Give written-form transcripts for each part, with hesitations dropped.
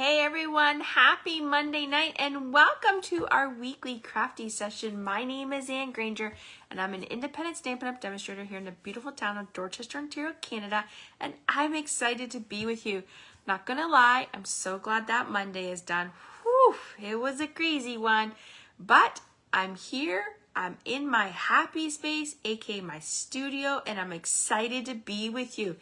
Hey everyone, happy Monday night and welcome to our weekly crafty session. My name is Anne Granger and I'm an independent Stampin' Up! Demonstrator here in the beautiful town of Dorchester, Ontario, Canada, and I'm excited to be with you. Not gonna lie, I'm so glad that Monday is done. Whew, it was a crazy one, but I'm here. I'm in my happy space, aka my studio, and I'm excited to be with you.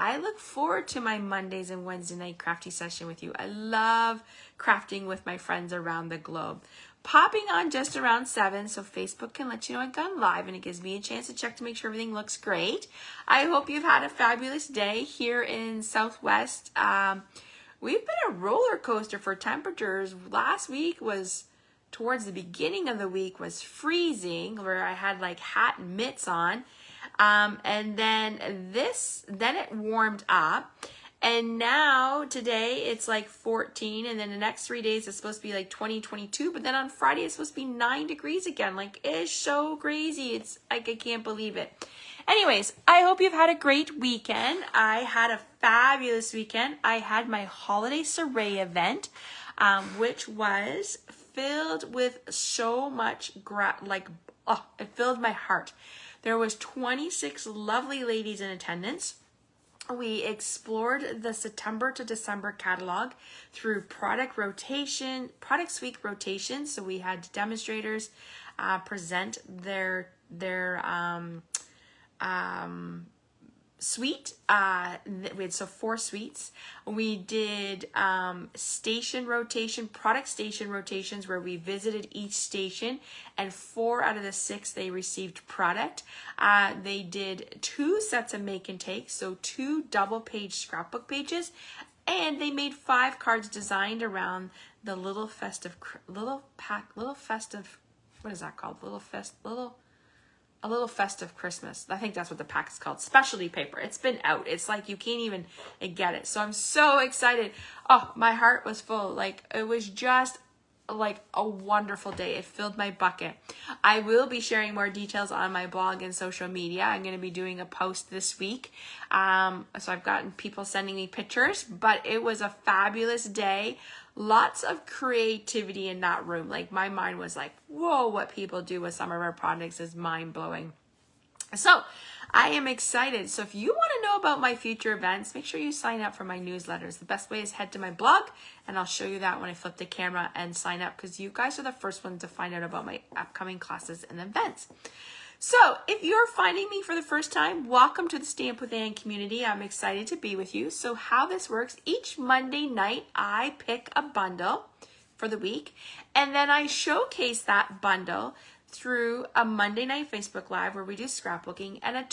I look forward to my Mondays and Wednesday night crafty session with you. I love crafting with my friends around the globe. Popping on just around 7, so Facebook can let you know I've gone live, and it gives me a chance to check to make sure everything looks great. I hope you've had a fabulous day here in Southwest. We've been a roller coaster for temperatures. Last week was, towards the beginning of the week, was freezing, where I had like hat and mitts on. And then it warmed up, and now today it's like 14, and then the next 3 days it's supposed to be like 20, 22, but then on Friday it's supposed to be 9 degrees again. Like, it's so crazy. It's like, I can't believe it. Anyways, I hope you've had a great weekend. I had a fabulous weekend. I had my holiday soiree event, which was filled with so much, it filled my heart. There was 26 lovely ladies in attendance. We explored the September to December catalog through product week rotation. So we had demonstrators present their suite. We had 4 suites. We did product station rotations, where we visited each station, and 4 out of the 6 they received product. They did 2 sets of make and take, so 2 double-page scrapbook pages, and they made 5 cards designed around the little festive, what is that called? A little festive Christmas. I think that's what the pack is called. Specialty paper. It's been out. It's like you can't even get it. So I'm so excited. Oh, my heart was full. Like, it was just like a wonderful day. It filled my bucket. I will be sharing more details on my blog and social media. I'm going to be doing a post this week. So I've gotten people sending me pictures, but it was a fabulous day. Lots of creativity in that room. Like, my mind was like, whoa, what people do with some of our products is mind-blowing. So I am excited. So if you want to know about my future events, make sure you sign up for my newsletters. The best way is head to my blog, and I'll show you that when I flip the camera and sign up, because you guys are the first ones to find out about my upcoming classes and events. So if you're finding me for the first time, welcome to the Stamp with Anne community. I'm excited to be with you. So how this works, each Monday night, I pick a bundle for the week, and then I showcase that bundle through a Monday night Facebook Live where we do scrapbooking, and a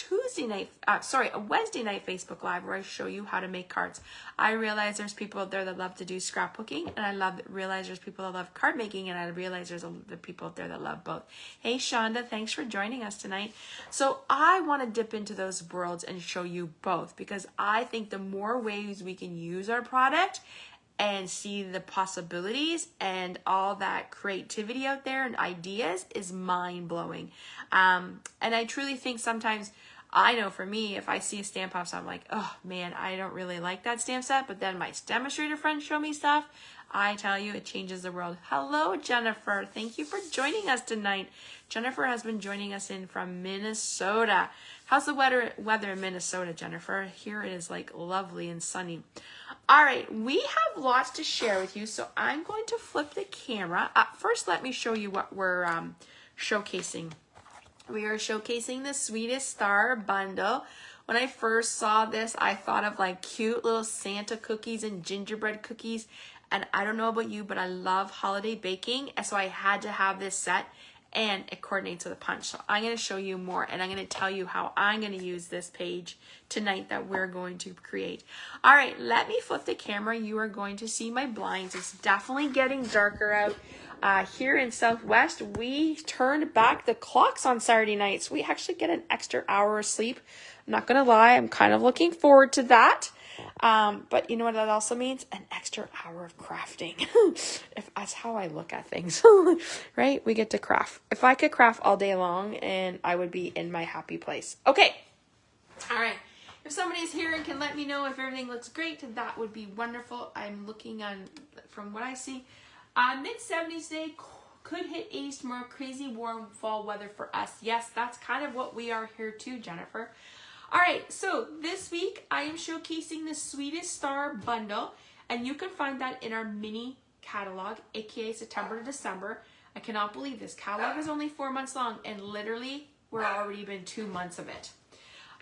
Wednesday night Facebook Live where I show you how to make cards. I realize there's people out there that love to do scrapbooking, and I realize there's people that love card making, and I realize there's the people out there that love both. Hey Shonda, thanks for joining us tonight. So I want to dip into those worlds and show you both, because I think the more ways we can use our product and see the possibilities and all that creativity out there and ideas is mind-blowing. And I truly think sometimes, I know for me, if I see a stamp house, I'm like, oh man, I don't really like that stamp set, but then my demonstrator friends show me stuff. I tell you, it changes the world. Hello, Jennifer. Thank you for joining us tonight. Jennifer has been joining us from Minnesota. How's the weather in Minnesota, Jennifer? Here it is like lovely and sunny. All right, we have lots to share with you, so I'm going to flip the camera. First, let me show you what we're showcasing. We are showcasing the Sweetest Star Bundle. When I first saw this, I thought of like cute little Santa cookies and gingerbread cookies. And I don't know about you, but I love holiday baking, and so I had to have this set, and it coordinates with a punch. So I'm going to show you more, and I'm going to tell you how I'm going to use this page tonight that we're going to create. All right, let me flip the camera. You are going to see my blinds. It's definitely getting darker out. Here in Southwest, we turned back the clocks on Saturday nights. We actually get an extra hour of sleep. I'm not going to lie, I'm kind of looking forward to that. But you know what that also means? An extra hour of crafting. That's how I look at things, right? We get to craft. If I could craft all day long, and I would be in my happy place. Okay. All right. If somebody's here and can let me know if everything looks great, that would be wonderful. I'm looking on, from what I see, mid-70s today, could hit 80s tomorrow. Crazy warm fall weather for us. Yes, that's kind of what we are here too, Jennifer. All right, so this week I am showcasing the Sweetest Star Bundle, and you can find that in our mini catalog, aka September to December. I cannot believe this catalog is only 4 months long, and literally we're already been 2 months of it.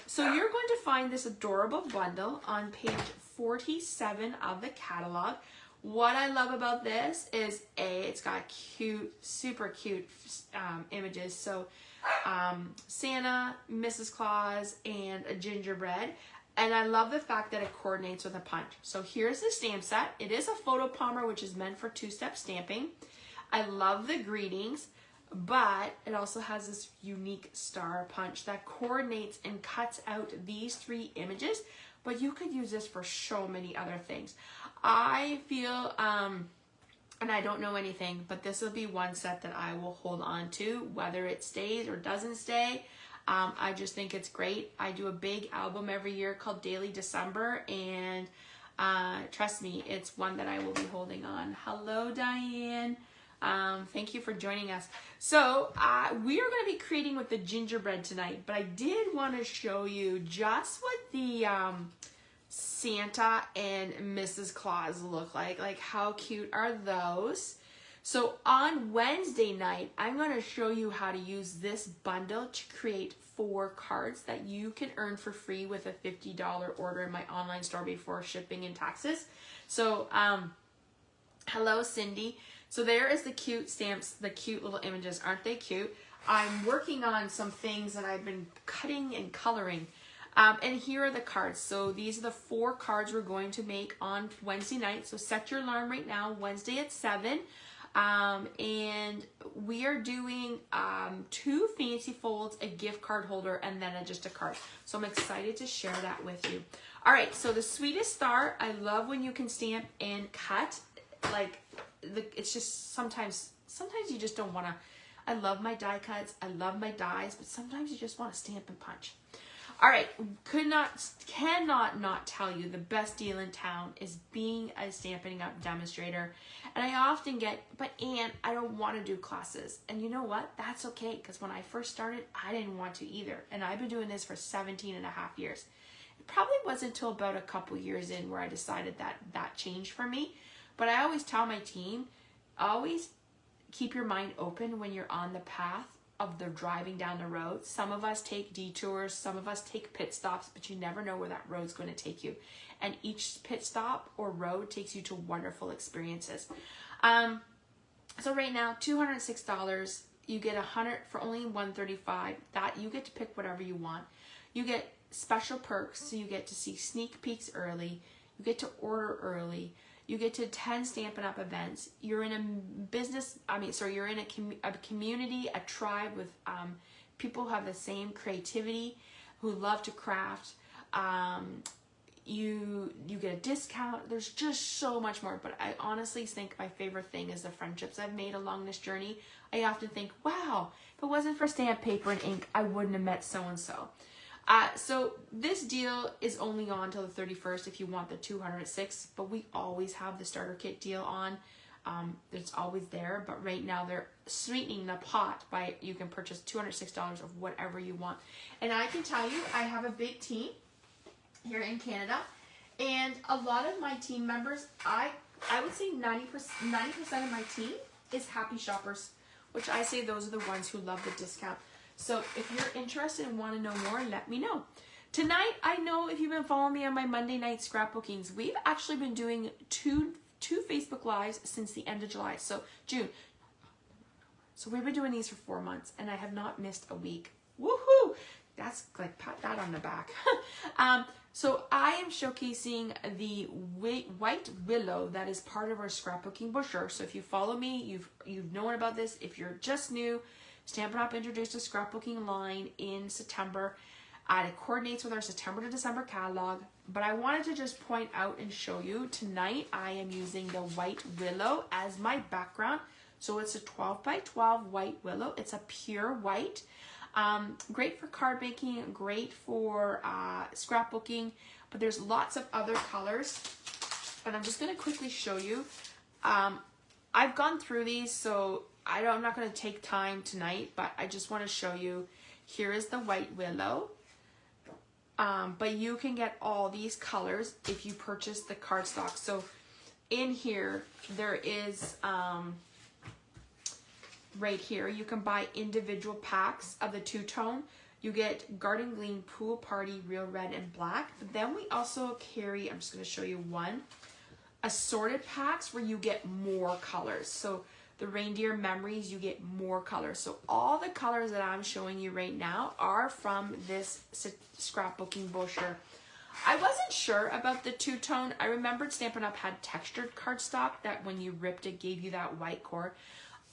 So you're going to find this adorable bundle on page 47 of the catalog. What I love about this is it's got cute, super cute images. So Santa, Mrs. Claus, and a gingerbread. And I love the fact that it coordinates with a punch. So here's the stamp set. It is a photo palmer, which is meant for two-step stamping. I love the greetings, but it also has this unique star punch that coordinates and cuts out these 3 images, but you could use this for so many other things. I feel, and I don't know anything, but this will be one set that I will hold on to, whether it stays or doesn't stay. I just think it's great. I do a big album every year called Daily December, and trust me, it's one that I will be holding on. Hello, Diane. Thank you for joining us. So we are going to be creating with the gingerbread tonight, but I did want to show you just what the Santa and Mrs. Claus look like. Like, how cute are those? So on Wednesday night, I'm going to show you how to use this bundle to create 4 cards that you can earn for free with a $50 order in my online store before shipping and taxes. So hello, Cindy. So there is the cute stamps, the cute little images. Aren't they cute? I'm working on some things that I've been cutting and coloring. And here are the cards. So these are the 4 cards we're going to make on Wednesday night. So set your alarm right now, Wednesday at 7. And we are doing 2 fancy folds, a gift card holder, and then just a card. So I'm excited to share that with you. All right, so the Sweetest Star, I love when you can stamp and cut. Like, it's just sometimes you just don't want to. I love my die cuts, I love my dies, but sometimes you just want to stamp and punch. All right, cannot not tell you the best deal in town is being a Stampin' Up demonstrator. And I often get, but Anne, I don't want to do classes. And you know what? That's okay, because when I first started, I didn't want to either. And I've been doing this for 17 and a half years. It probably wasn't until about a couple years in where I decided that changed for me. But I always tell my team, always keep your mind open when you're on the path of the driving down the road. Some of us take detours, some of us take pit stops, but you never know where that road's going to take you. And each pit stop or road takes you to wonderful experiences. So right now, $206, you get 100 for only $135. That you get to pick whatever you want. You get special perks, so you get to see sneak peeks early. You get to order early. You get to attend Stampin' Up events. You're in a business, you're in a community, a tribe with people who have the same creativity, who love to craft. You get a discount. There's just so much more. But I honestly think my favorite thing is the friendships I've made along this journey. I often think, wow, if it wasn't for stamp paper and ink, I wouldn't have met so-and-so. So this deal is only on till the 31st if you want the 206, but we always have the starter kit deal on. It's always there, but right now they're sweetening the pot by you can purchase $206 of whatever you want. And I can tell you, I have a big team here in Canada, and a lot of my team members, I would say 90% of my team is happy shoppers, which I say those are the ones who love the discount. So if you're interested and want to know more, let me know. Tonight, I know if you've been following me on my Monday night scrapbookings, we've actually been doing two Facebook Lives since the end of July. So June. So we've been doing these for 4 months, and I have not missed a week. Woohoo! That's like, pat that on the back. So I am showcasing the white willow that is part of our scrapbooking brochure. So if you follow me, you've known about this. If you're just new, Stampin' Up! Introduced a scrapbooking line in September. It coordinates with our September to December catalog. But I wanted to just point out and show you, tonight I am using the white willow as my background. So it's a 12 by 12 white willow. It's a pure white. Great for card making, great for scrapbooking, but there's lots of other colors. And I'm just going to quickly show you. I've gone through these, so I'm not going to take time tonight, but I just want to show you. Here is the white willow. But you can get all these colors if you purchase the cardstock. So in here, there is, right here, you can buy individual packs of the two-tone. You get Garden Gleam, Pool Party, Real Red, and Black. But then we also carry, I'm just going to show you one, assorted packs where you get more colors. So the Reindeer Memories, you get more colors. So all the colors that I'm showing you right now are from this scrapbooking brochure. I wasn't sure about the two-tone. I remembered Stampin' Up! Had textured cardstock that when you ripped it gave you that white core.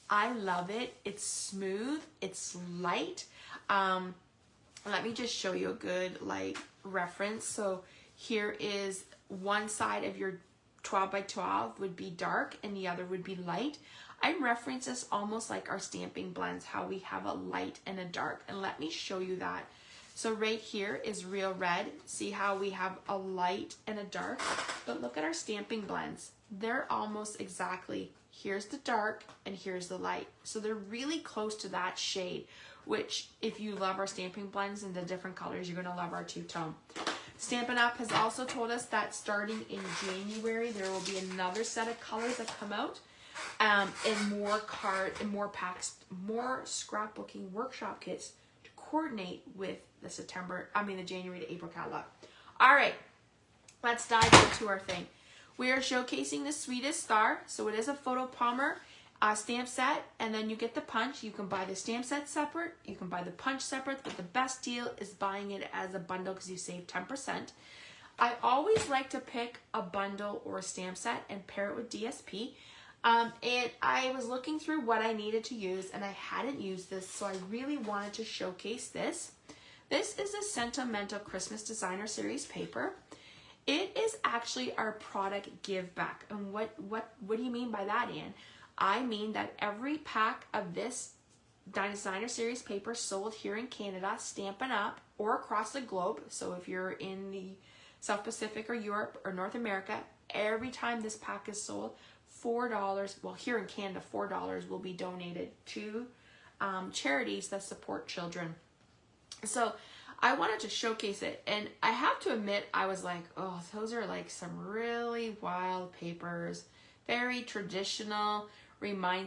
I love it. It's smooth. It's light. Let me just show you a good like reference. So here is one side of your 12 by 12 would be dark and the other would be light. I reference this almost like our stamping blends, how we have a light and a dark. And let me show you that. So right here is Real Red. See how we have a light and a dark? But look at our stamping blends. They're almost exactly, here's the dark and here's the light. So they're really close to that shade, which if you love our stamping blends and the different colors, you're gonna love our two-tone. Stampin' Up! Has also told us that starting in January, there will be another set of colors that come out. And more packs, more scrapbooking workshop kits to coordinate with the January to April catalog. All right, let's dive into our thing. We are showcasing the Sweetest Star. So it is a photo palmer stamp set, and then you get the punch. You can buy the stamp set separate. You can buy the punch separate, but the best deal is buying it as a bundle because you save 10%. I always like to pick a bundle or a stamp set and pair it with DSP. And I was looking through what I needed to use, and I hadn't used this, so I really wanted to showcase this. This is a Sentimental Christmas Designer Series paper. It is actually our product give back. And what do you mean by that, Anne? I mean that every pack of this Designer Series paper sold here in Canada, Stampin' Up! Or across the globe, so if you're in the South Pacific or Europe or North America, every time this pack is sold, $4, well here in Canada, $4 will be donated to charities that support children. So I wanted to showcase it, and I have to admit, I was like, oh, those are like some really wild papers, very traditional,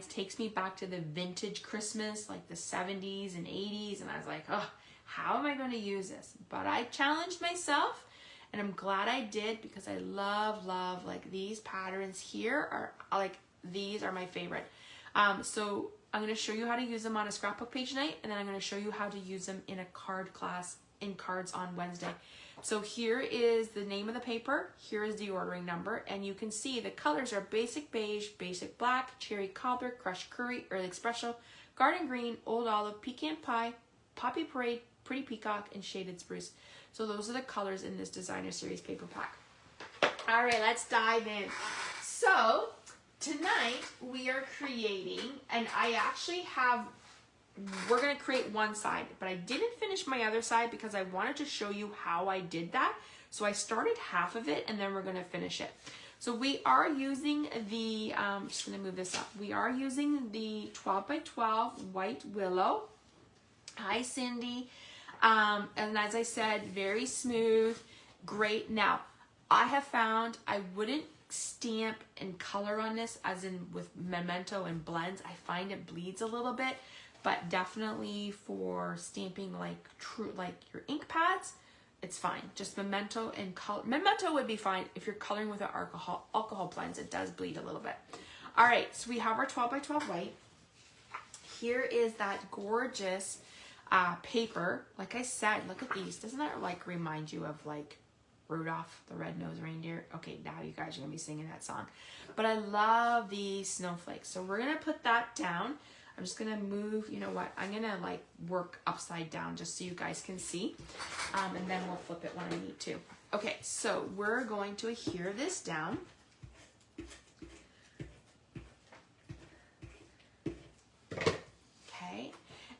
takes me back to the vintage Christmas, like the 70s and 80s, and I was like, oh, how am I going to use this? But I challenged myself, and I'm glad I did, because I love like these patterns here are like, these are my favorite. So I'm going to show you how to use them on a scrapbook page night, and then I'm going to show you how to use them in a card class in cards on Wednesday. So here is the name of the paper, here is the ordering number, and you can see the colors are basic beige, basic black, cherry cobbler, crushed curry, early espresso, garden green, old olive, pecan pie, poppy parade, pretty peacock, and shaded spruce. So those are the colors in this Designer Series paper pack. All right, let's dive in. So tonight we are creating, and I actually have, we're going to create one side, but I didn't finish my other side because I wanted to show you how I did that. So I started half of it, and then we're going to finish it. So we are using the, I'm just going to move this up. We are using the 12 by 12 white willow. Hi, Cindy. And as I said, very smooth, great. Now, I have found I wouldn't stamp and color on this as in with Memento and blends. I find it bleeds a little bit, but definitely for stamping like your ink pads, it's fine. Just Memento and color. Memento would be fine if you're coloring with an alcohol blends. It does bleed a little bit. All right, so we have our 12 by 12 white. Here is that gorgeous paper. Like I said, look at these. Doesn't that like remind you of like Rudolph the Red-Nosed Reindeer? Okay, now you guys are gonna be singing that song. But I love these snowflakes. So we're gonna put that down. I'm just gonna move, you know what, I'm gonna like work upside down just so you guys can see. And then we'll flip it when I need to. Okay, so we're going to adhere this down. Okay,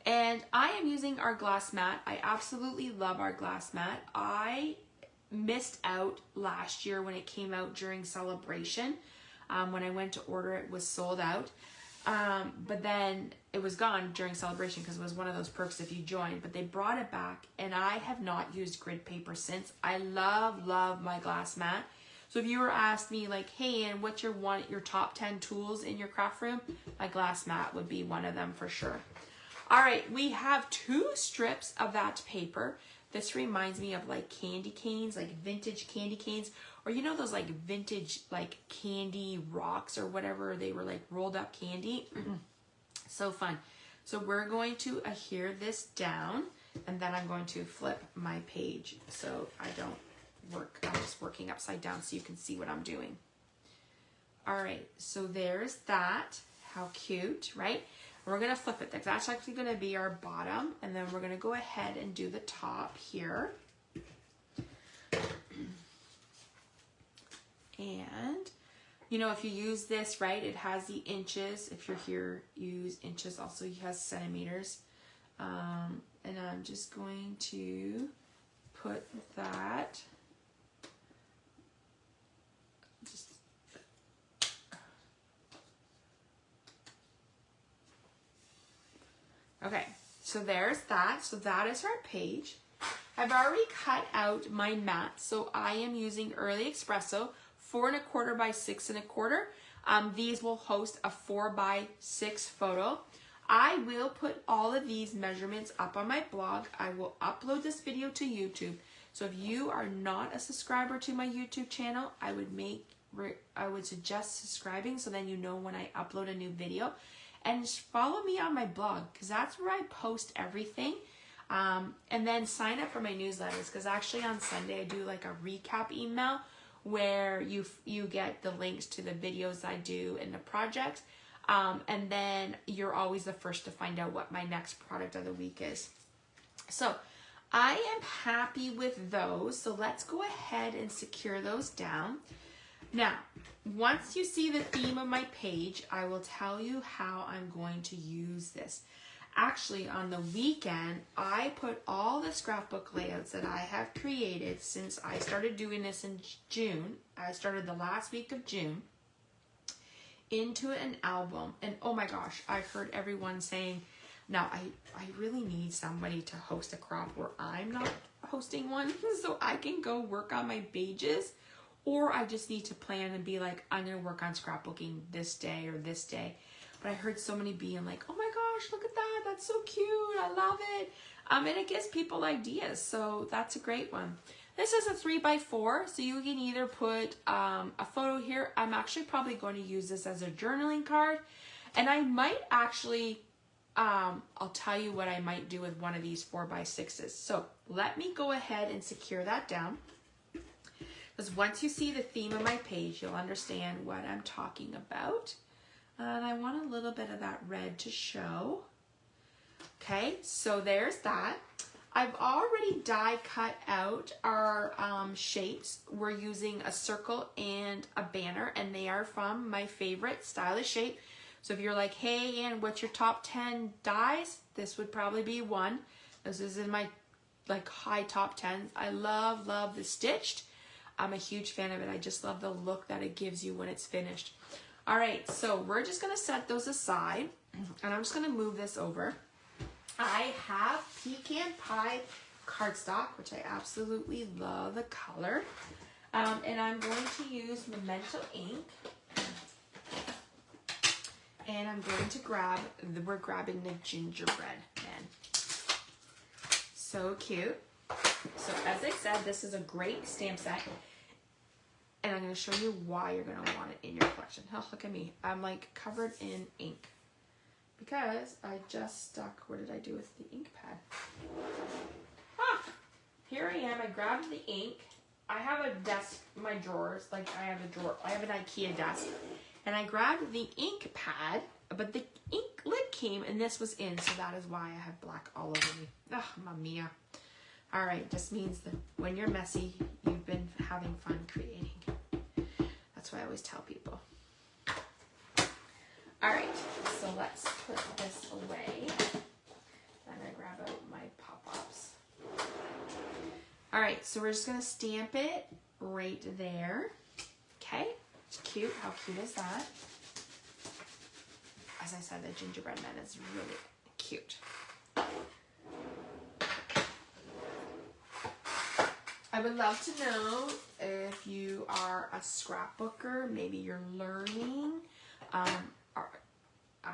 and I I am using our glass mat. I absolutely love our glass mat. I missed out last year when it came out during celebration. When I went to order, it was sold out. But then it was gone during celebration because it was one of those perks if you joined, but they brought it back and I have not used grid paper since. I love my glass mat. So if you were asked me like, hey, and what's your top 10 tools in your craft room? My glass mat would be one of them for sure. All right, we have 2 strips of that paper. This reminds me of like candy canes, like vintage candy canes, or you know those like vintage like candy rocks or whatever, they were like rolled up candy. So fun. So we're going to adhere this down and then I'm going to flip my page so I don't work, I'm just working upside down so you can see what I'm doing. All right, so there's that. How cute, right? We're gonna flip it. That's actually gonna be our bottom, and then we're gonna go ahead and do the top here. And, you know, if you use this, right, it has the inches. If you're here, use inches. Also, it has centimeters. And I'm just going to put that. Okay, so there's that. So that is our page. I've already cut out my mat, so I am using Early Espresso 4 1/4 by 6 1/4. These will host a 4 by 6 photo. I will put all of these measurements up on my blog. I will upload this video to YouTube. So if you are not a subscriber to my YouTube channel, I would suggest subscribing so then you know when I upload a new video. And just follow me on my blog because that's where I post everything. And then sign up for my newsletters because actually on Sunday I do like a recap email where you get the links to the videos I do and the projects. And then you're always the first to find out what my next product of the week is. So I am happy with those. So let's go ahead and secure those down. Now, once you see the theme of my page, I will tell you how I'm going to use this. Actually, on the weekend, I put all the scrapbook layouts that I have created since I started doing this in June. I started the last week of June into an album. And oh my gosh, I've heard everyone saying, now I really need somebody to host a craft where I'm not hosting one so I can go work on my pages. Or I just need to plan and be like, I'm going to work on scrapbooking this day or this day. But I heard so many being like, oh my gosh, look at that. That's so cute. I love it. And it gives people ideas. So that's a great one. This is a 3 by 4. So you can either put a photo here. I'm actually probably going to use this as a journaling card. And I might actually, I'll tell you what I might do with one of these 4 by 6s. So let me go ahead and secure that down. Because once you see the theme of my page, you'll understand what I'm talking about. And I want a little bit of that red to show. Okay, so there's that. I've already die cut out our shapes. We're using a circle and a banner, and they are from my favorite stylish shape. So if you're like, hey, Anne, what's your top 10 dies? This would probably be one. This is in my like high top 10s. I love the stitched. I'm a huge fan of it. I just love the look that it gives you when it's finished. All right, so we're just gonna set those aside and I'm just gonna move this over. I have Pecan Pie cardstock, which I absolutely love the color. And I'm going to use Memento ink. And I'm going to we're grabbing the gingerbread man. So cute. So as I said, this is a great stamp set. And I'm going to show you why you're going to want it in your collection. Oh, look at me. I'm like covered in ink. Because I just stuck, what did I do with the ink pad? Ah, here I am. I grabbed the ink. I have a desk, my drawers. Like I have a drawer. I have an IKEA desk. And I grabbed the ink pad, but the ink lid came and this was in. So that is why I have black all over me. Ugh, mamma mia. All right, just means that when you're messy, you've been having fun creating. That's what I always tell people. All right, so let's put this away. I'm gonna grab out my pop-ups. All right, so we're just gonna stamp it right there. Okay, it's cute. How cute is that? As I said, the gingerbread man is really cute. I would love to know if you are a scrapbooker, maybe you're learning. I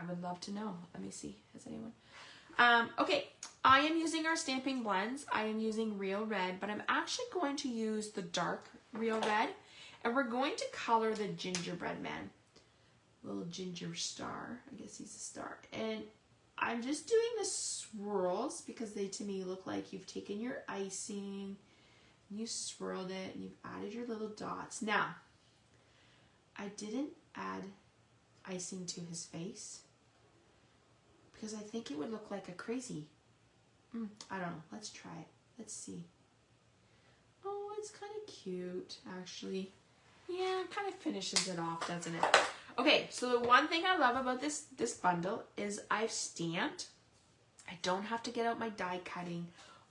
would love to know. Let me see, has anyone? Okay, I am using our stamping blends. I am using Real Red, but I'm actually going to use the dark Real Red, and we're going to color the gingerbread man. Little ginger star, I guess he's a star. And I'm just doing the swirls because they to me look like you've taken your icing, you swirled it, and you've added your little dots. Now, I didn't add icing to his face because I think it would look like a crazy. I don't know. Let's try it. Let's see. Oh, it's kind of cute, actually. Yeah, it kind of finishes it off, doesn't it? Okay, so the one thing I love about this bundle is I've stamped. I don't have to get out my die cutting.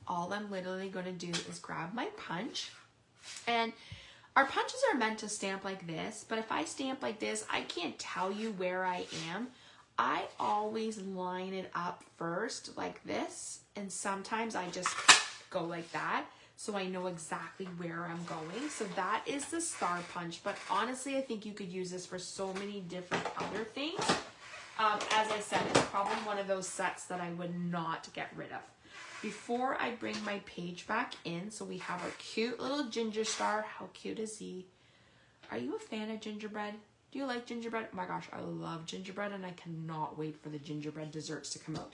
All I'm literally going to do is grab my punch. And our punches are meant to stamp like this, but if I stamp like this, I can't tell you where I am. I always line it up first like this, and sometimes I just go like that, so I know exactly where I'm going. So that is the star punch, but honestly, I think you could use this for so many different other things. As I said, it's probably one of those sets that I would not get rid of. Before I bring my page back in, so we have our cute little ginger star. How cute is he? Are you a fan of gingerbread? Do you like gingerbread? Oh my gosh, I love gingerbread, and I cannot wait for the gingerbread desserts to come out.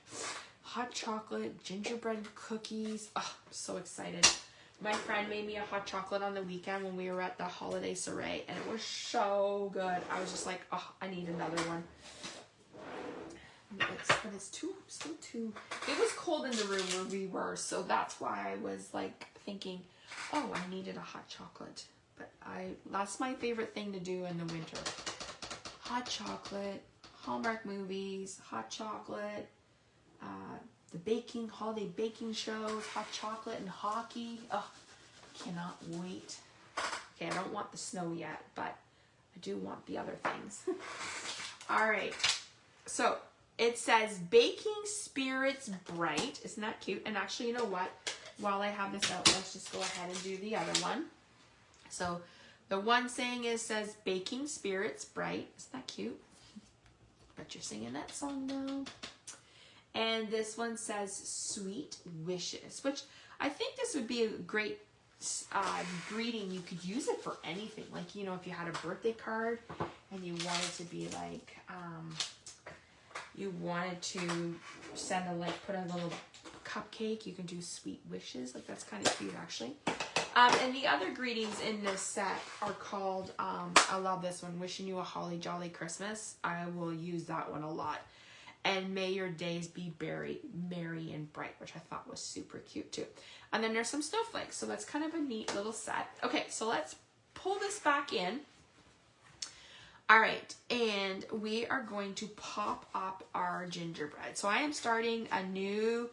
Hot chocolate, gingerbread cookies. Oh, I'm so excited. My friend made me a hot chocolate on the weekend when we were at the holiday soiree, and it was so good. I was just like, oh, I need another one. But it's still too. It was cold in the room where we were, so that's why I was like thinking, oh, I needed a hot chocolate. But that's my favorite thing to do in the winter. Hot chocolate, Hallmark movies, hot chocolate, the holiday baking shows, hot chocolate and hockey. Oh, cannot wait. Okay, I don't want the snow yet, but I do want the other things. All right, so it says Baking Spirits Bright. Isn't that cute? And actually, you know what? While I have this out, let's just go ahead and do the other one. So the one saying says Baking Spirits Bright. Isn't that cute? Bet you're singing that song now. And this one says Sweet Wishes, which I think this would be a great greeting. You could use it for anything. Like, you know, if you had a birthday card and you wanted to be like, you wanted to put a little cupcake, you can do Sweet Wishes. Like, that's kind of cute, actually. And the other greetings in this set are called, I love this one, Wishing You a Holly Jolly Christmas. I will use that one a lot. And May Your Days Be Merry and Bright, which I thought was super cute too. And then there's some snowflakes, so that's kind of a neat little set. Okay, so let's pull this back in. All right, and we are going to pop up our gingerbread. So I am starting a new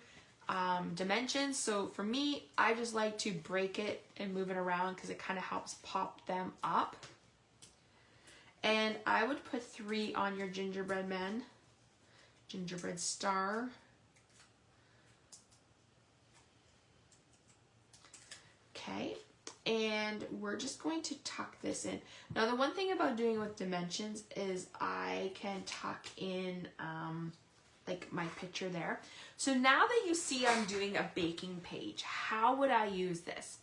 dimensions. So for me, I just like to break it and move it around because it kind of helps pop them up. And I would put 3 on your gingerbread man, gingerbread star. Okay, and we're just going to tuck this in. Now the one thing about doing with dimensions is I can tuck in like my picture there. So now that you see I'm doing a baking page, how would I use this?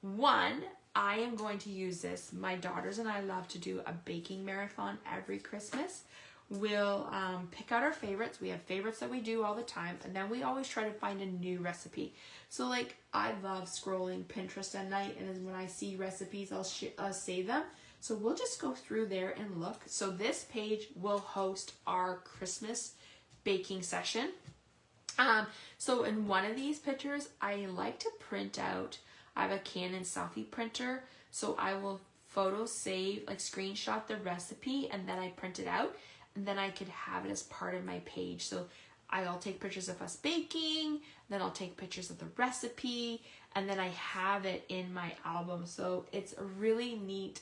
One, I am going to use this. My daughters and I love to do a baking marathon every Christmas. We'll pick out our favorites. We have favorites that we do all the time, and then we always try to find a new recipe. So like, I love scrolling Pinterest at night, and then when I see recipes, I'll save them. So we'll just go through there and look. So this page will host our Christmas baking session. So in one of these pictures, I like to print out. I have a Canon selfie printer, so I will photo save, like screenshot the recipe, and then I print it out, and then I could have it as part of my page. So I'll take pictures of us baking, then I'll take pictures of the recipe, and then I have it in my album. So it's a really neat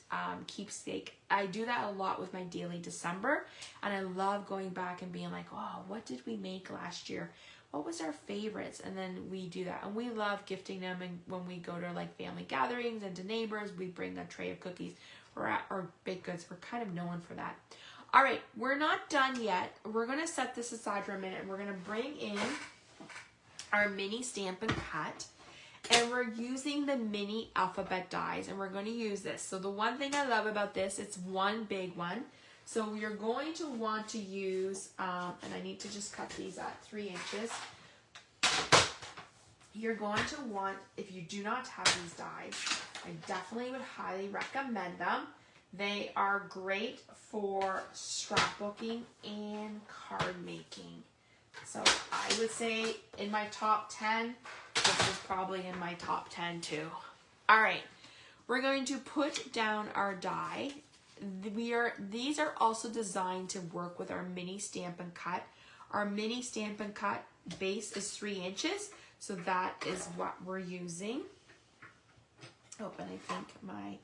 keepsake. I do that a lot with my daily December, and I love going back and being like, oh, what did we make last year? What was our favorites? And then we do that. And we love gifting them, and when we go to like family gatherings and to neighbors, we bring a tray of cookies or baked goods. We're kind of known for that. All right, we're not done yet. We're gonna set this aside for a minute. We're gonna bring in our mini Stamp and Cut, and we're using the mini alphabet dies, and we're gonna use this. So the one thing I love about this, it's one big one. So you're going to want to use, and I need to just cut these at 3 inches. You're going to want, if you do not have these dies, I definitely would highly recommend them. They are great for scrapbooking and card making. So I would say in my top 10, this is probably in my top 10 too. All right, we're going to put down our die. These are also designed to work with our mini Stamp and Cut. Our mini Stamp and Cut base is 3 inches, so that is what we're using. Oh, and I think my,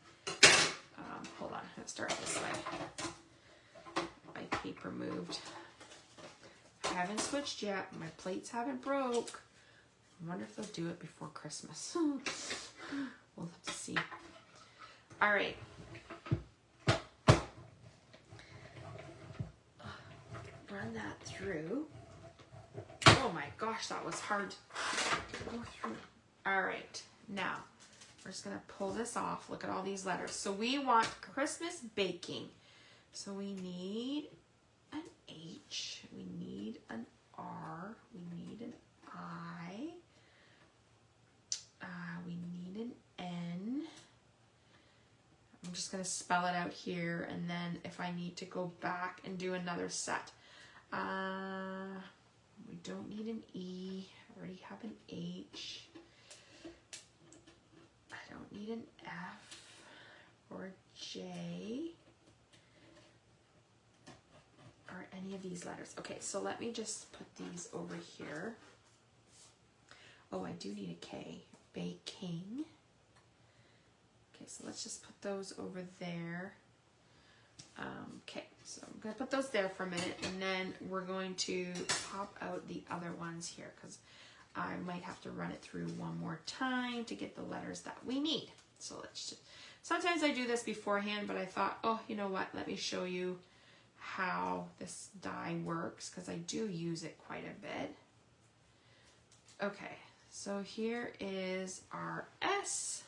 hold on, let's start this way. My paper moved. I haven't switched yet. My plates haven't broke. I wonder if they'll do it before Christmas. We'll have to see. All right. Run that through. Oh my gosh, that was hard to go through. All right, now we're just gonna pull this off. Look at all these letters. So we want Christmas baking. So we need an H, we need an R, we need an I, we need an N. I'm just gonna spell it out here, and then if I need to go back and do another set. We don't need an E. I already have an H. I don't need an F or J or any of these letters. Okay, so let me just put these over here. Oh, I do need a K. Baking. Okay, so let's just put those over there. Okay, so I'm going to put those there for a minute, and then we're going to pop out the other ones here because I might have to run it through one more time to get the letters that we need. So let's just, sometimes I do this beforehand, but I thought, oh, you know what, let me show you how this die works because I do use it quite a bit. Okay, so here is our S.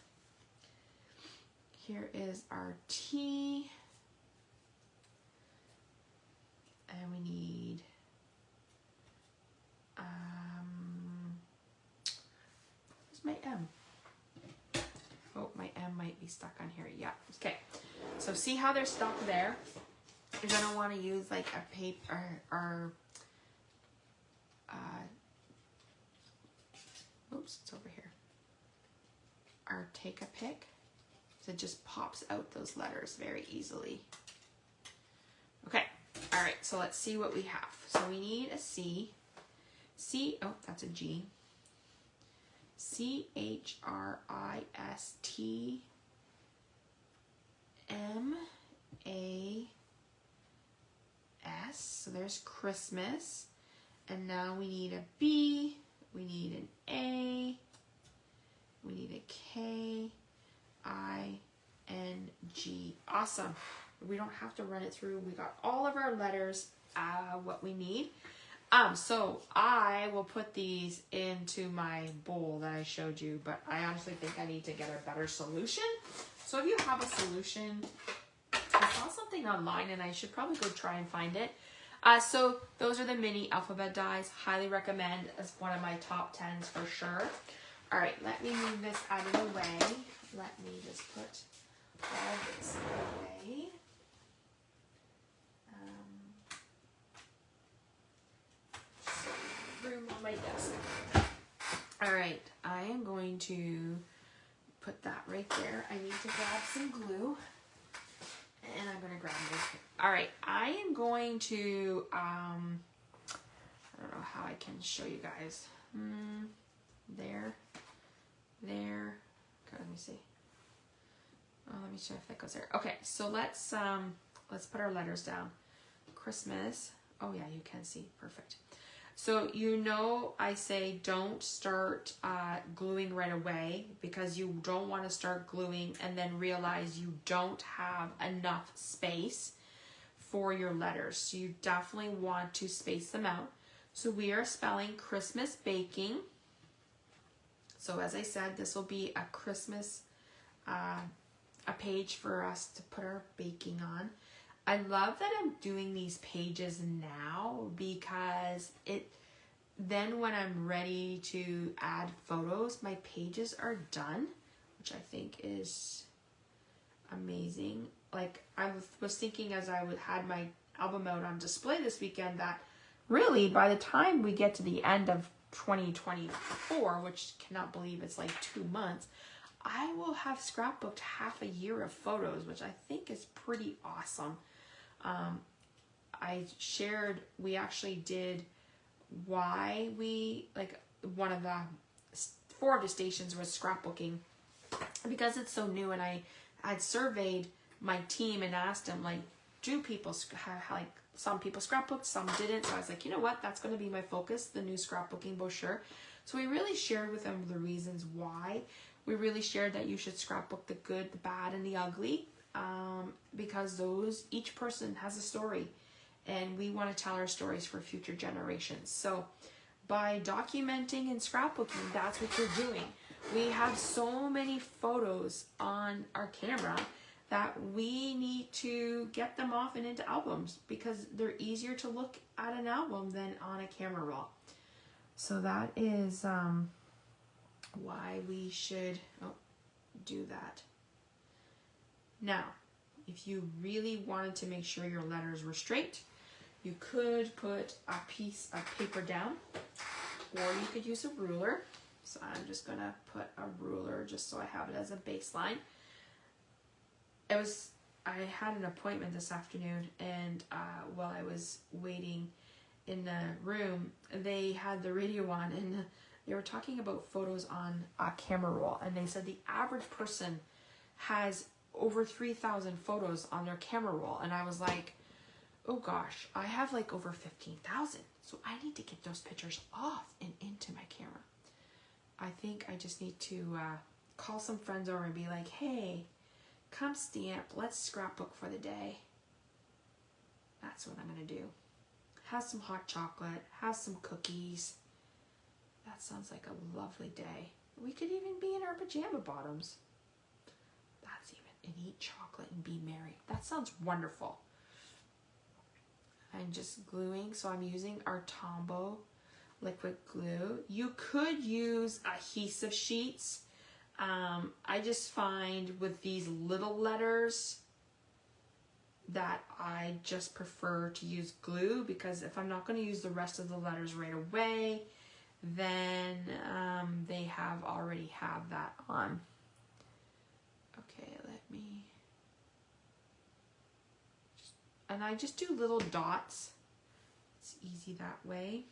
Here is our T. And we need, where's my M? Oh, my M might be stuck on here. Yeah, okay. So see how they're stuck there? You're gonna wanna use like a paper or oops, it's over here. Or take a pick. So it just pops out those letters very easily. Okay. All right, so let's see what we have. So we need a C. C, oh, that's a G. CHRISTMAS. So there's Christmas. And now we need a B. We need an A. We need a K. I, N, G. Awesome. We don't have to run it through. We got all of our letters, what we need. So I will put these into my bowl that I showed you, but I honestly think I need to get a better solution. So if you have a solution, I saw something online and I should probably go try and find it. So those are the mini alphabet dies. Highly recommend as one of my top 10s for sure. All right, let me move this out of the way. Let me just put all this away. Room on my desk. All right, I am going to put that right there. I need to grab some glue, and I'm going to grab this. All right, I am going to I don't know how I can show you guys. There. Okay, let me see. Oh, let me see if that goes there. Okay, so let's put our letters down. Christmas. Oh yeah, you can see. Perfect. So you know I say don't start gluing right away, because you don't want to start gluing and then realize you don't have enough space for your letters. So you definitely want to space them out. So we are spelling Christmas baking. So as I said, this will be a Christmas a page for us to put our baking on. I love that I'm doing these pages now, because then when I'm ready to add photos, my pages are done, which I think is amazing. Like I was thinking as I had my album out on display this weekend, that really by the time we get to the end of 2024, which cannot believe it's like 2 months, I will have scrapbooked half a year of photos, which I think is pretty awesome. I shared, we actually did why we, like, one of the 4 of the stations was scrapbooking, because it's so new, and I had surveyed my team and asked them, like, do people, like, some people scrapbooked, some didn't. So I was like, you know what, that's going to be my focus, the new scrapbooking brochure. So we really shared with them the reasons why. We really shared that you should scrapbook the good, the bad, and the ugly, because each person has a story, and we want to tell our stories for future generations. So by documenting and scrapbooking, that's what you're doing. We have so many photos on our camera that we need to get them off and into albums, because they're easier to look at an album than on a camera roll. So that is why we should do that. Now, if you really wanted to make sure your letters were straight, you could put a piece of paper down, or you could use a ruler. So I'm just gonna put a ruler just so I have it as a baseline. I had an appointment this afternoon, and while I was waiting in the room, they had the radio on, and they were talking about photos on a camera roll, and they said the average person has over 3,000 photos on their camera roll. And I was like, oh gosh, I have like over 15,000. So I need to get those pictures off and into my camera. I think I just need to call some friends over and be like, hey, come stamp, let's scrapbook for the day. That's what I'm gonna do. Have some hot chocolate, have some cookies. That sounds like a lovely day. We could even be in our pajama bottoms. That's even, and eat chocolate and be merry. That sounds wonderful. I'm just gluing, so I'm using our Tombow liquid glue. You could use adhesive sheets. I just find with these little letters that I just prefer to use glue, because if I'm not going to use the rest of the letters right away, then they already have that on. Okay, and I just do little dots. It's easy that way.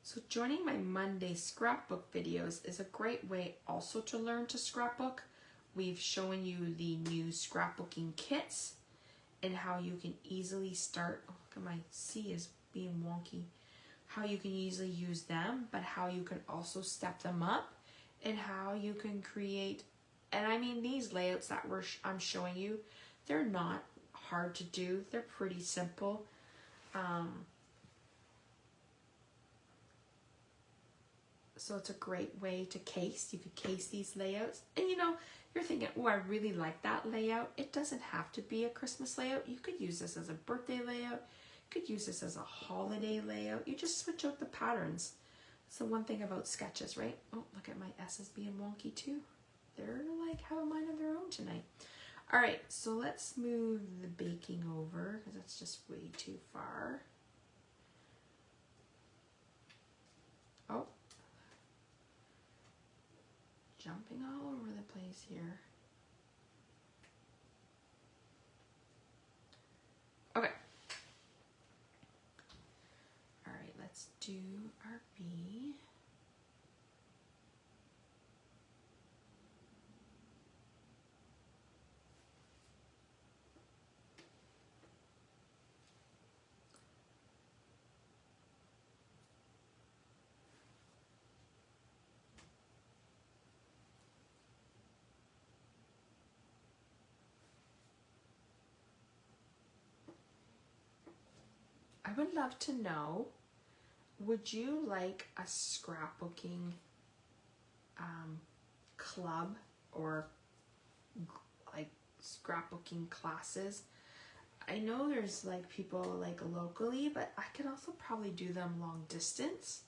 So joining my Monday scrapbook videos is a great way also to learn to scrapbook. We've shown you the new scrapbooking kits and how you can easily start. Oh, look at my C is being wonky. How you can easily use them, but how you can also step them up, and how you can create. And I mean, these layouts that I'm showing you, they're not hard to do. They're pretty simple. So it's a great way to case. You could case these layouts. And you know, you're thinking, oh, I really like that layout. It doesn't have to be a Christmas layout. You could use this as a birthday layout. You could use this as a holiday layout. You just switch out the patterns. That's the one thing about sketches, right? Oh, look at my S's being wonky too. They're like have a mind of their own tonight. All right, so let's move the baking over, because that's just way too far. Oh. Jumping all over the place here. I would love to know, would you like a scrapbooking club or like scrapbooking classes? I know there's like people like locally, but I could also probably do them long distance.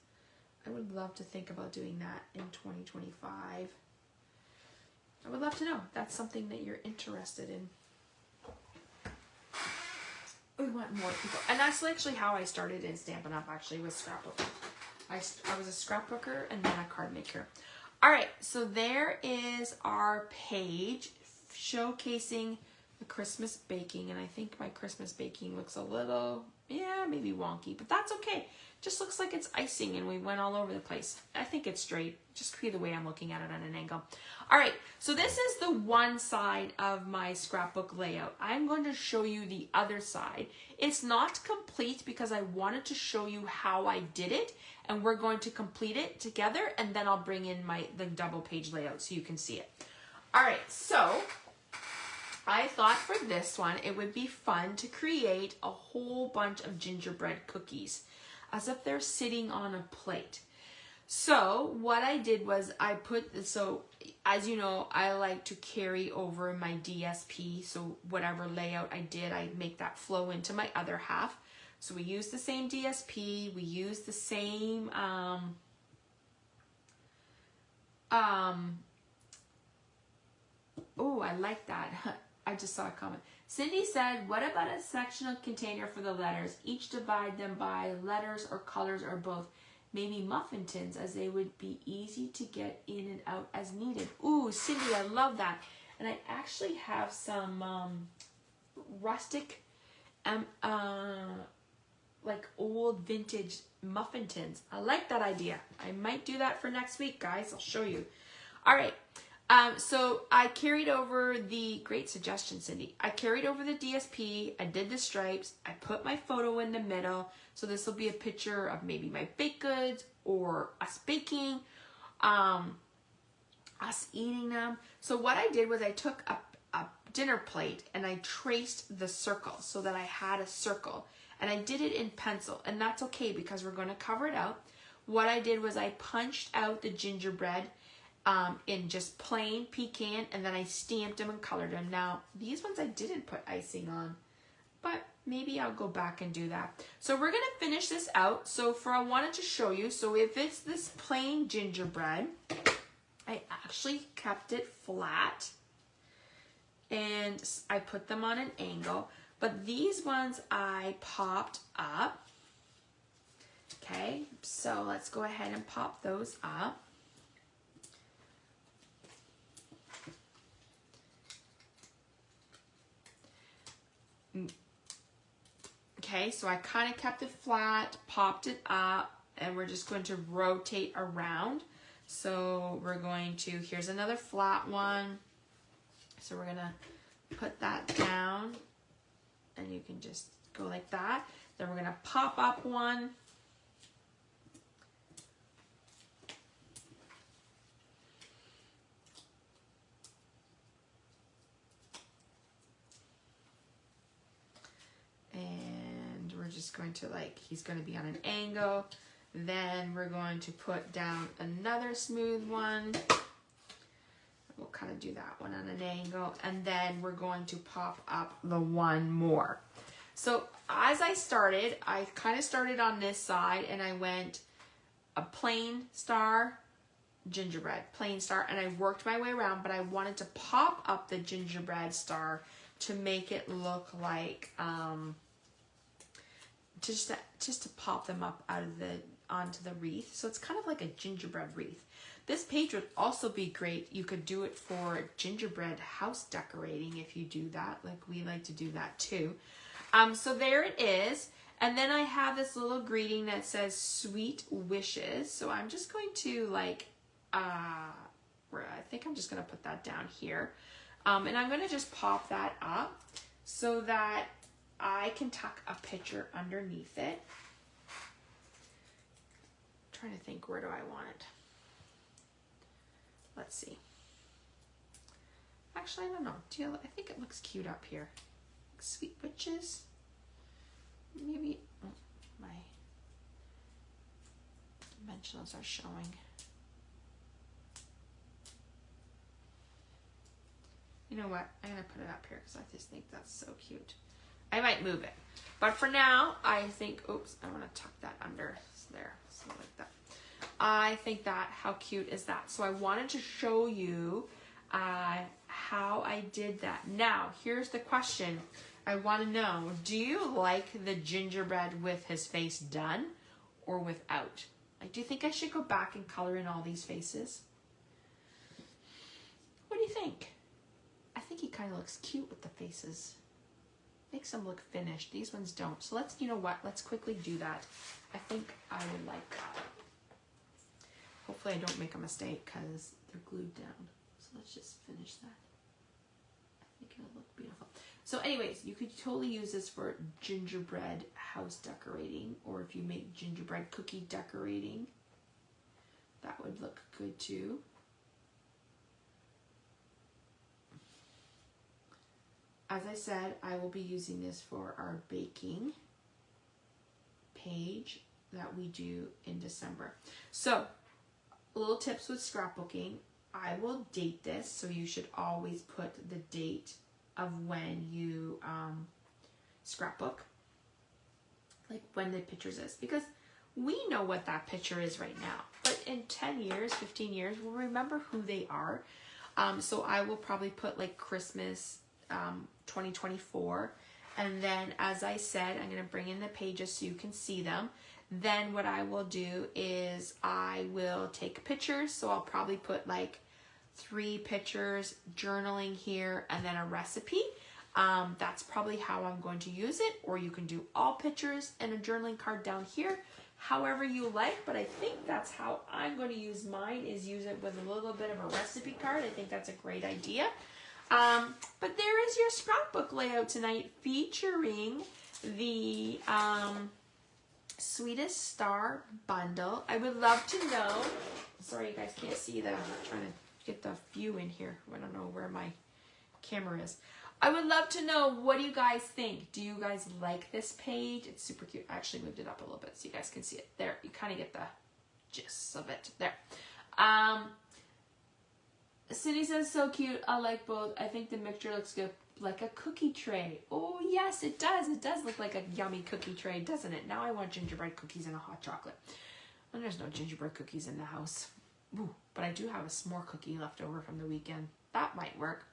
I would love to think about doing that in 2025. I would love to know if that's something that you're interested in. We want more people. And that's actually how I started in Stampin' Up! Actually, was scrapbooking. I was a scrapbooker and then a card maker. All right, so there is our page showcasing the Christmas baking. And I think my Christmas baking looks a little, yeah, maybe wonky, but that's okay. Just looks like it's icing and we went all over the place. I think it's straight, just be the way I'm looking at it on an angle. All right, so this is the one side of my scrapbook layout. I'm going to show you the other side. It's not complete because I wanted to show you how I did it, and we're going to complete it together, and then I'll bring in the double page layout so you can see it. All right, so I thought for this one, it would be fun to create a whole bunch of gingerbread cookies as if they're sitting on a plate. So what I did was so as you know, I like to carry over my DSP. So whatever layout I did, I make that flow into my other half. So we use the same DSP, we use the same, oh, I like that. I just saw a comment. Cindy said, what about a sectional container for the letters? Each divide them by letters or colors or both. Maybe muffin tins, as they would be easy to get in and out as needed. Ooh, Cindy, I love that. And I actually have some rustic, like old vintage muffin tins. I like that idea. I might do that for next week, guys. I'll show you. All right. So I carried over great suggestion, Cindy. I carried over the DSP, I did the stripes, I put my photo in the middle. So this will be a picture of maybe my baked goods or us baking, us eating them. So what I did was I took a dinner plate and I traced the circle so that I had a circle, and I did it in pencil, and that's okay because we're going to cover it out. What I did was I punched out the gingerbread in just plain pecan, and then I stamped them and colored them. Now, these ones I didn't put icing on, but maybe I'll go back and do that. So we're going to finish this out. So I wanted to show you, so if it's this plain gingerbread, I actually kept it flat, and I put them on an angle, but these ones I popped up. Okay, so let's go ahead and pop those up. Okay, so I kind of kept it flat, popped it up, and we're just going to rotate around. So we're going to, here's another flat one. So we're going to put that down, and you can just go like that. Then we're going to pop up one. Just going to he's going to be on an angle. Then we're going to put down another smooth one. We'll kind of do that one on an angle, and then we're going to pop up the one more. So as I started, I kind of started on this side, and I went a plain star, gingerbread, plain star, and I worked my way around, but I wanted to pop up the gingerbread star to make it look like just to pop them up out of onto the wreath. So it's kind of like a gingerbread wreath. This page would also be great. You could do it for gingerbread house decorating if you do that. Like we like to do that too. So there it is. And then I have this little greeting that says sweet wishes. So I'm just going to I think I'm just going to put that down here. And I'm going to just pop that up so that I can tuck a picture underneath it. I'm trying to think, where do I want it? Let's see. Actually, I don't know. I think it looks cute up here. Sweet witches. Maybe my dimensionals are showing. You know what? I'm going to put it up here because I just think that's so cute. I might move it. But for now, I think, oops, I want to tuck that under there. So like that. I think that, how cute is that? So I wanted to show you how I did that. Now, here's the question. I want to know, do you like the gingerbread with his face done or without? Like, do you think I should go back and color in all these faces? What do you think? I think he kind of looks cute with the faces. Makes them look finished. These ones don't. So let's, you know what? Let's quickly do that. I think I would like that. Hopefully I don't make a mistake because they're glued down. So let's just finish that. I think it'll look beautiful. So anyways, you could totally use this for gingerbread house decorating, or if you make gingerbread cookie decorating, that would look good too. As I said, I will be using this for our baking page that we do in December. So, little tips with scrapbooking. I will date this, so you should always put the date of when you scrapbook, like when the pictures is, because we know what that picture is right now, but in 10 years, 15 years, we'll remember who they are. So I will probably put like Christmas 2024, and then as I said, I'm going to bring in the pages so you can see them. Then what I will do is I will take pictures, so I'll probably put like 3 pictures, journaling here, and then a recipe. That's probably how I'm going to use it, or you can do all pictures and a journaling card down here, however you like, but I think that's how I'm going to use mine, is use it with a little bit of a recipe card. I think that's a great idea. But there is your scrapbook layout tonight, featuring the Sweetest Star Bundle. I would love to know, sorry you guys can't see that, I'm trying to get the view in here. I don't know where my camera is. I would love to know, what do you guys think? Do you guys like this page? It's super cute. I actually moved it up a little bit so you guys can see it. There, you kind of get the gist of it. There. Cindy says, so cute. I like both. I think the mixture looks good, like a cookie tray. Oh, yes, it does. It does look like a yummy cookie tray, doesn't it? Now I want gingerbread cookies and a hot chocolate. And there's no gingerbread cookies in the house. Ooh, but I do have a s'more cookie left over from the weekend. That might work.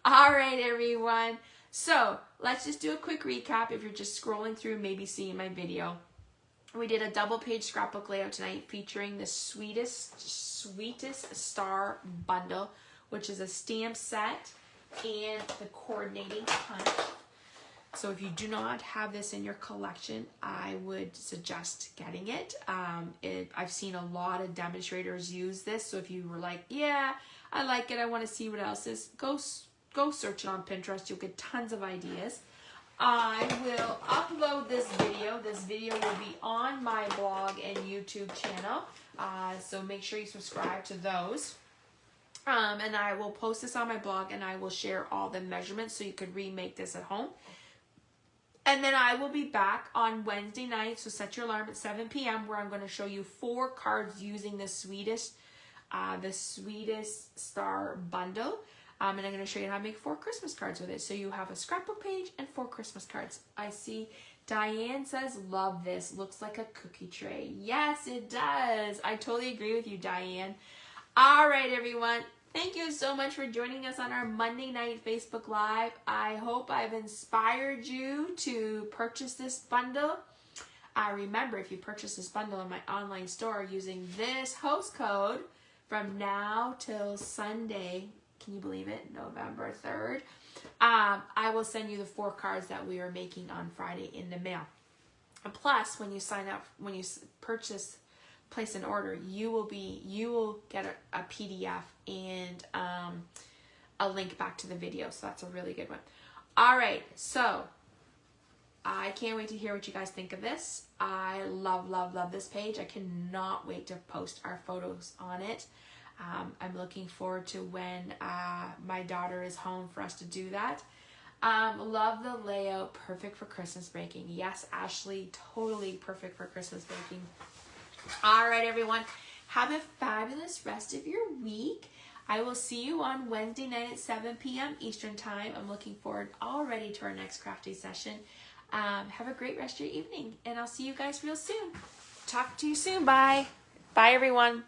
All right, everyone. So let's just do a quick recap. If you're just scrolling through, maybe seeing my video. We did a double page scrapbook layout tonight featuring the Sweetest Star Bundle, which is a stamp set and the coordinating punch. So if you do not have this in your collection, I would suggest getting it. I've seen a lot of demonstrators use this. So if you were like, yeah, I like it, I want to see what else is, go search it on Pinterest. You'll get tons of ideas. I will upload this video. This video will be on my blog and YouTube channel. So make sure you subscribe to those. And I will post this on my blog, and I will share all the measurements so you could remake this at home. And then I will be back on Wednesday night, so set your alarm at 7 p.m. where I'm going to show you 4 cards using the Sweetest Star Bundle. And I'm going to show you how to make 4 Christmas cards with it. So you have a scrapbook page and 4 Christmas cards. I see Diane says, love this. Looks like a cookie tray. Yes, it does. I totally agree with you, Diane. All right, everyone. Thank you so much for joining us on our Monday night Facebook Live. I hope I've inspired you to purchase this bundle. Remember, if you purchase this bundle in my online store using this host code from now till Sunday, can you believe it? November 3rd. I will send you the 4 cards that we are making on Friday in the mail. And plus, when you sign up, when you place an order, you will get a PDF and a link back to the video. So that's a really good one. All right, so I can't wait to hear what you guys think of this. I love, love, love this page. I cannot wait to post our photos on it. I'm looking forward to when my daughter is home for us to do that. Love the layout. Perfect for Christmas baking. Yes, Ashley, totally perfect for Christmas baking. All right, everyone. Have a fabulous rest of your week. I will see you on Wednesday night at 7 p.m. Eastern Time. I'm looking forward already to our next crafty session. Have a great rest of your evening, and I'll see you guys real soon. Talk to you soon. Bye. Bye, everyone.